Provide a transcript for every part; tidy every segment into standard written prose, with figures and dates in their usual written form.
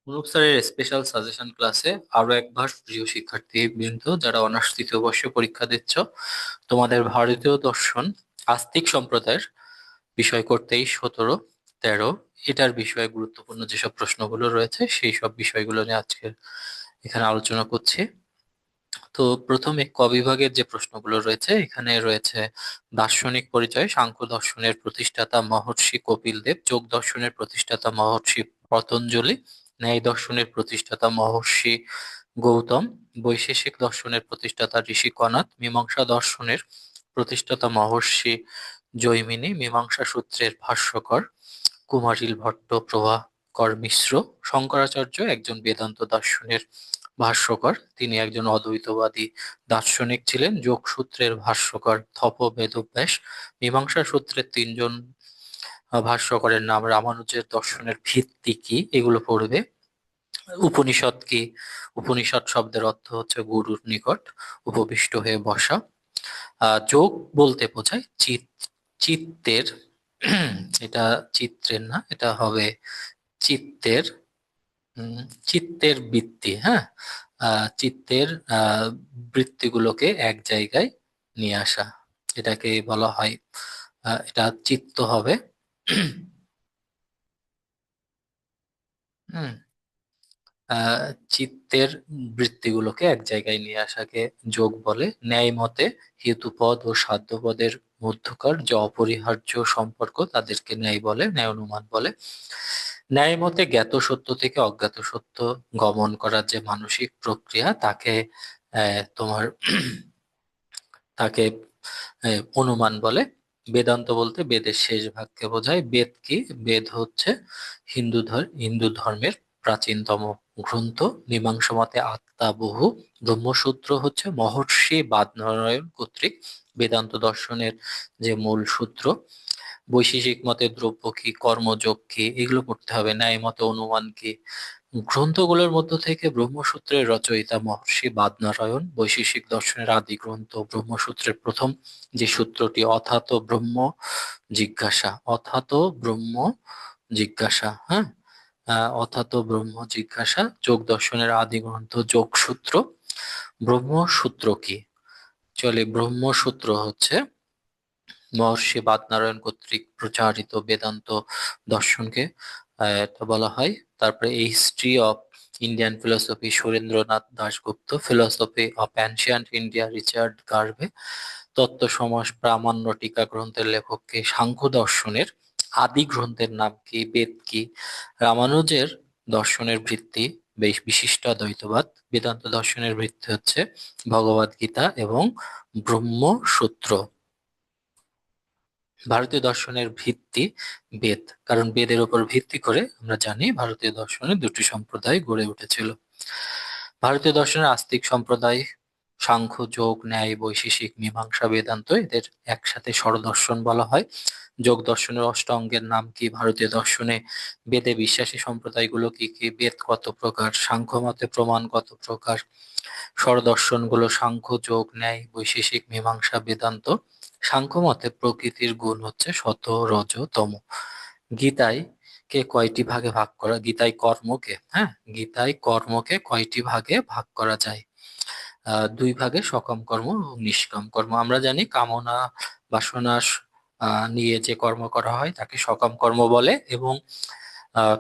অনুপ স্যারের special suggestion ক্লাসে আরো একবার প্রিয় শিক্ষার্থী বৃন্দ যারা অনার্স তৃতীয় বর্ষে পরীক্ষা দিচ্ছ, তোমাদের ভারতীয় দর্শন আস্তিক সম্প্রদায়ের বিষয় কোড 23, 17, 13 এটার বিষয়ে গুরুত্বপূর্ণ যেসব প্রশ্নগুলো রয়েছে সেই সব বিষয়গুলো নিয়ে আজকে এখানে আলোচনা করছি। তো প্রথমে ক বিভাগের যে প্রশ্নগুলো রয়েছে এখানে রয়েছে দার্শনিক পরিচয়, সাংখ্য দর্শনের প্রতিষ্ঠাতা মহর্ষি কপিল দেব, যোগ দর্শনের প্রতিষ্ঠাতা মহর্ষি পতঞ্জলি, ন্যায় দর্শনের প্রতিষ্ঠাতা মহর্ষি গৌতম, বৈশেষিক দর্শনের প্রতিষ্ঠাতা ঋষি কনাদ, মীমাংসা দর্শনের প্রতিষ্ঠাতা মহর্ষি জৈমিনী, মীমাংসা সূত্রের ভাষ্যকার কুমারিল ভট্ট প্রভাকর মিশ্র, শঙ্করাচার্য একজন বেদান্ত দর্শনের ভাষ্যকার, তিনি একজন অদ্বৈতবাদী দার্শনিক ছিলেন। যোগসূত্রের ভাষ্যকার থপ বেদব্যাস, মীমাংসা সূত্রের তিনজন ভাষ্যকারের নাম রামানুজের দর্শনের ভিত্তি কি এগুলো পড়বে। উপনিষদ কি? উপনিষদ শব্দের অর্থ হচ্ছে গুরুর নিকট উপবিষ্ট হয়ে বসা। যোগ বলতে বোঝায় চিত্তের এটা চিত্রের না, এটা হবে চিত্তের উম, চিত্তের বৃত্তি, হ্যাঁ। চিত্তের বৃত্তিগুলোকে এক জায়গায় নিয়ে আসা, এটাকে বলা হয়, এটা চিত্ত হবে। হুম। আহ চিত্তের বৃত্তিগুলোকে এক জায়গায় নিয়ে আসাকে যোগ বলে। ন্যায় মতে হেতুপদ ও সাধ্যপদের মধ্যকার যে অপরিহার্য সম্পর্ক তাদেরকে ন্যায় বলে, ন্যায় অনুমান বলে। ন্যায় মতে জ্ঞাত সত্য থেকে অজ্ঞাত সত্য গমন করার যে মানসিক প্রক্রিয়া তাকে তোমার তাকে অনুমান বলে। বেদান্ত বলতে বেদের শেষ ভাগকে বোঝায়। বেদ কি? বেদ হচ্ছে হিন্দু ধর্মের প্রাচীনতম গ্রন্থ। মীমাংসা মতে আত্মা বহু। ব্রহ্মসূত্র হচ্ছে মহর্ষি বাদনারায়ণ কর্তৃক বেদান্ত দর্শনের যে মূল সূত্র। বৈশেষিক মতে দ্রব্য কি, কর্মযোগ কি, এগুলো পড়তে হবে। ন্যায় মতে অনুমান কি। গ্রন্থগুলোর মধ্য থেকে ব্রহ্মসূত্রের রচয়িতা মহর্ষি বাদনারায়ণ। বৈশেষিক দর্শনের আদি গ্রন্থ ব্রহ্মসূত্রের প্রথম যে সূত্রটি অথাতো ব্রহ্ম জিজ্ঞাসা, অথাতো ব্রহ্ম জিজ্ঞাসা, হ্যাঁ। অথাতো ব্রহ্ম জিজ্ঞাসা যোগ দর্শনের আদি গ্রন্থ যোগসূত্র। ব্রহ্মসূত্র কি? চলে ব্রহ্মসূত্র হচ্ছে মহর্ষি বাদনারায়ণ কর্তৃক প্রচারিত বেদান্ত দর্শনকে এটা বলা হয়। তারপরে এই history of Indian philosophy Surendranath Dasgupta, philosophy of ancient India Richard Garbe, তত্ত্ব সমাস প্রামাণ্য টিকা গ্রন্থের লেখককে, সাংখ্য দর্শনের আদি গ্রন্থের নাম কি, বেদ কি, রামানুজের দর্শনের ভিত্তি বেশ বিশিষ্টাদ্বৈতবাদ, বেদান্ত দর্শনের ভিত্তি হচ্ছে ভগবদ গীতা এবং ব্রহ্মসূত্র। ভারতীয় দর্শনের ভিত্তি বেদ, কারণ বেদের উপর ভিত্তি করে আমরা জানি ভারতীয় দর্শনের দুটি সম্প্রদায় গড়ে উঠেছিল। ভারতীয় দর্শনের আস্তিক সম্প্রদায় সাংখ্য, যোগ, ন্যায়, বৈশেষিক, মীমাংসা, বেদান্ত এদের একসাথে ষড়দর্শন বলা হয়। যোগ দর্শনের অষ্টাঙ্গের নাম কি? ভারতীয় দর্শনে বেদে বিশ্বাসী সম্প্রদায়গুলো কি কি, বেদ কত প্রকার, সাংখ্য মতে প্রমাণ কত প্রকার, ষড়দর্শনগুলো সাংখ্য, যোগ, ন্যায়, বৈশেষিক, মীমাংসা, বেদান্ত। সাংখ্য মতে প্রকৃতির গুণ হচ্ছে সত, রজ, তম। গীতায় কে কয়টি ভাগে ভাগ করা? গীতায় কর্মকে, হ্যাঁ, গীতায় কর্মকে কয়টি ভাগে ভাগ করা যায়? দুই ভাগে, সকাম কর্ম এবং নিষ্কাম কর্ম। আমরা জানি কামনা বাসনা নিয়ে যে কর্ম করা হয় তাকে সকাম কর্ম বলে, এবং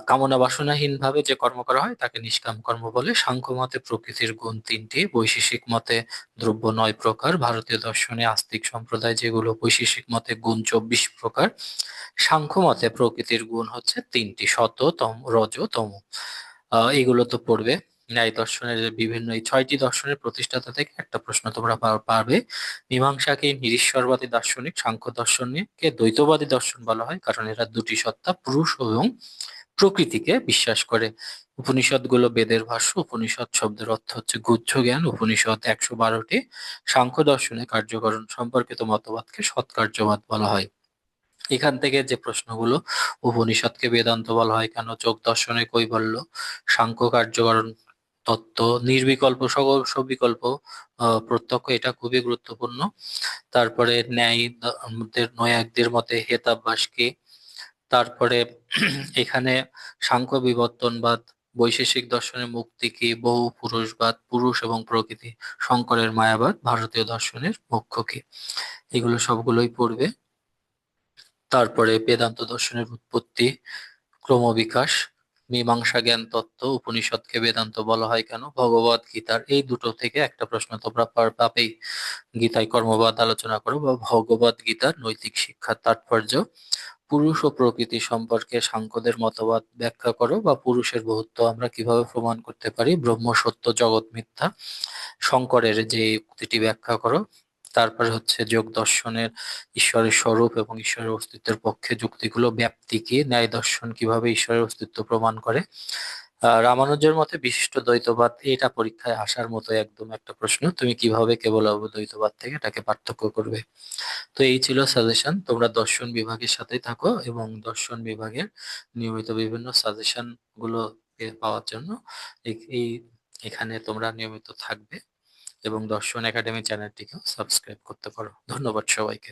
কামনা বাসনাহীন ভাবে যে কর্ম করা হয় তাকে নিষ্কাম কর্ম বলে। সাংখ্য মতে প্রকৃতির গুণ তিনটি, বৈশেষিক মতে দ্রব্য 9 প্রকার, ভারতীয় দর্শনে আস্তিক সম্প্রদায় যেগুলো বৈশেষিক মতে গুণ 24 প্রকার, সাংখ্য মতে প্রকৃতির গুণ হচ্ছে তিনটি, সত, তম, রজ, তম। এগুলো তো পড়বে। ন্যায় দর্শনের যে বিভিন্ন এই 6টি দর্শনের প্রতিষ্ঠাতা থেকে একটা প্রশ্ন তোমরা পারবে। মীমাংসাকে নিরীশ্বরবাদী দার্শনিক, সাংখ্য দর্শনকে দ্বৈতবাদী দর্শন বলা হয় কারণ এরা দুটি সত্তা পুরুষ এবং প্রকৃতিকে বিশ্বাস করে। উপনিষদ গুলো বেদের ভাষ্য। উপনিষদ শব্দের অর্থ হচ্ছে গুহ্য জ্ঞান। উপনিষদ 112টি। সাংখ্য দর্শনে কার্যকরণ সম্পর্কিত মতবাদকে সৎকার্যবাদ বলা হয়। এখান থেকে যে প্রশ্নগুলো, উপনিষদকে বেদান্ত বলা হয় কেন, যোগ দর্শনে কৈবল্য, সাংখ্য কার্যকরণ তত্ত্ব, নির্বিকল্প সবিকল্প প্রত্যক্ষ, এটা খুবই গুরুত্বপূর্ণ। তারপরে নয়ায়িকদের মতে হেতাভ্যাস কি। তারপরে এখানে সাংখ্য বিবর্তনবাদ, বৈশেষিক দর্শনের মুক্তি কি, বহু পুরুষবাদ, পুরুষ এবং প্রকৃতি, শঙ্করের মায়াবাদ, ভারতীয় দর্শনের মোক্ষ কি। এগুলো সবগুলোই পড়বে। তারপরে বেদান্ত দর্শনের উৎপত্তি, ক্রমবিকাশ, মীমাংসা জ্ঞান তত্ত্ব, উপনিষদকে বেদান্ত বলা হয় কেন, ভগবদ গীতার এই দুটো থেকে একটা প্রশ্ন তোমরা পাবেই। গীতায় কর্মবাদ আলোচনা করো বা ভগবদ গীতার নৈতিক শিক্ষার তাৎপর্য, পুরুষ ও প্রকৃতি সম্পর্কে সাংখ্যদের মতবাদ ব্যাখ্যা করো বা পুরুষের বহুত্ব আমরা কিভাবে প্রমাণ করতে পারি, ব্রহ্ম সত্য জগৎ মিথ্যা, শঙ্করের যে উক্তিটি ব্যাখ্যা করো। তারপরে হচ্ছে যোগ দর্শনের ঈশ্বরের স্বরূপ এবং ঈশ্বরের অস্তিত্বের পক্ষে যুক্তিগুলো, ব্যাপ্তি কি, ন্যায় দর্শন কিভাবে ঈশ্বরের অস্তিত্ব প্রমাণ করে। রামানুজের মতে বিশিষ্ট দ্বৈতবাদ, এটা পরীক্ষায় আসার মতো একদম একটা প্রশ্ন, তুমি কিভাবে কেবল অদ্বৈতবাদ থেকে এটাকে পার্থক্য করবে। তো এই ছিল সাজেশন, তোমরা দর্শন বিভাগের সাথেই থাকো এবং দর্শন বিভাগের নিয়মিত বিভিন্ন সাজেশন গুলো পাওয়ার জন্য এই এখানে তোমরা নিয়মিত থাকবে এবং দর্শন একাডেমি চ্যানেলটিকেও সাবস্ক্রাইব করতে পারো। ধন্যবাদ সবাইকে।